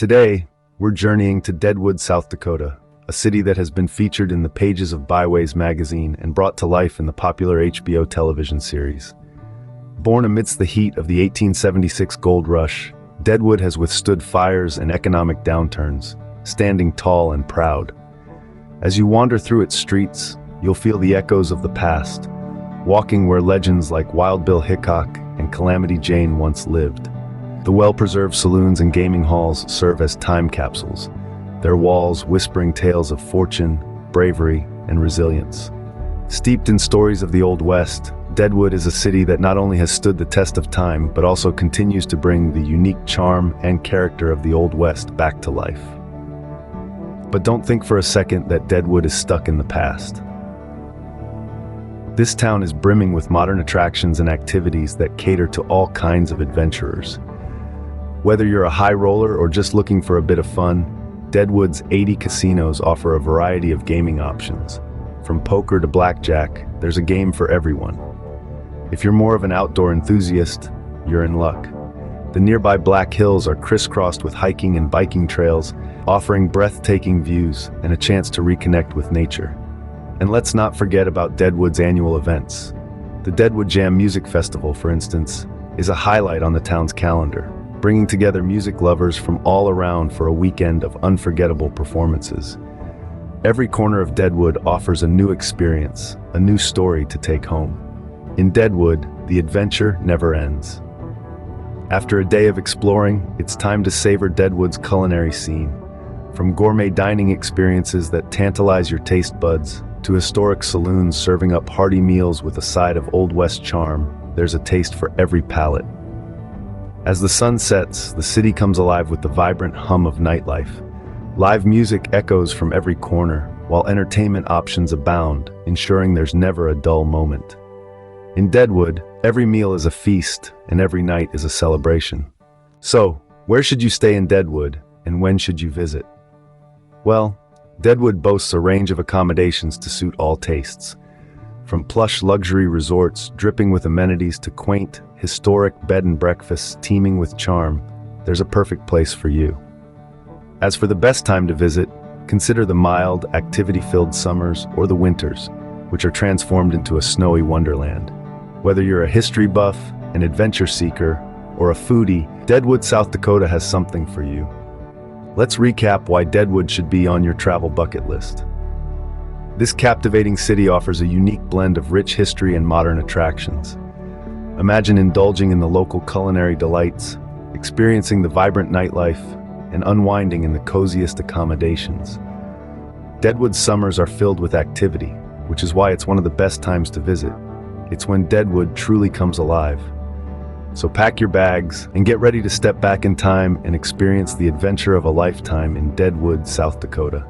Today, we're journeying to Deadwood, South Dakota, a city that has been featured in the pages of Byways magazine and brought to life in the popular HBO television series. Born amidst the heat of the 1876 gold rush, Deadwood has withstood fires and economic downturns, standing tall and proud. As you wander through its streets, you'll feel the echoes of the past, walking where legends like Wild Bill Hickok and Calamity Jane once lived. The well-preserved saloons and gaming halls serve as time capsules, their walls whispering tales of fortune, bravery, and resilience. Steeped in stories of the Old West, Deadwood is a city that not only has stood the test of time, but also continues to bring the unique charm and character of the Old West back to life. But don't think for a second that Deadwood is stuck in the past. This town is brimming with modern attractions and activities that cater to all kinds of adventurers. Whether you're a high roller or just looking for a bit of fun, Deadwood's 80 casinos offer a variety of gaming options. From poker to blackjack, there's a game for everyone. If you're more of an outdoor enthusiast, you're in luck. The nearby Black Hills are crisscrossed with hiking and biking trails, offering breathtaking views and a chance to reconnect with nature. And let's not forget about Deadwood's annual events. The Deadwood Jam Music Festival, for instance, is a highlight on the town's calendar, bringing together music lovers from all around for a weekend of unforgettable performances. Every corner of Deadwood offers a new experience, a new story to take home. In Deadwood, the adventure never ends. After a day of exploring, it's time to savor Deadwood's culinary scene. From gourmet dining experiences that tantalize your taste buds, to historic saloons serving up hearty meals with a side of Old West charm, there's a taste for every palate. As the sun sets, the city comes alive with the vibrant hum of nightlife. Live music echoes from every corner, while entertainment options abound, ensuring there's never a dull moment. In Deadwood, every meal is a feast, and every night is a celebration. So, where should you stay in Deadwood, and when should you visit? Well, Deadwood boasts a range of accommodations to suit all tastes. From plush luxury resorts dripping with amenities to quaint, historic bed and breakfasts teeming with charm, there's a perfect place for you. As for the best time to visit, consider the mild, activity-filled summers or the winters, which are transformed into a snowy wonderland. Whether you're a history buff, an adventure seeker, or a foodie, Deadwood, South Dakota has something for you. Let's recap why Deadwood should be on your travel bucket list. This captivating city offers a unique blend of rich history and modern attractions. Imagine indulging in the local culinary delights, experiencing the vibrant nightlife, and unwinding in the coziest accommodations. Deadwood's summers are filled with activity, which is why it's one of the best times to visit. It's when Deadwood truly comes alive. So pack your bags and get ready to step back in time and experience the adventure of a lifetime in Deadwood, South Dakota.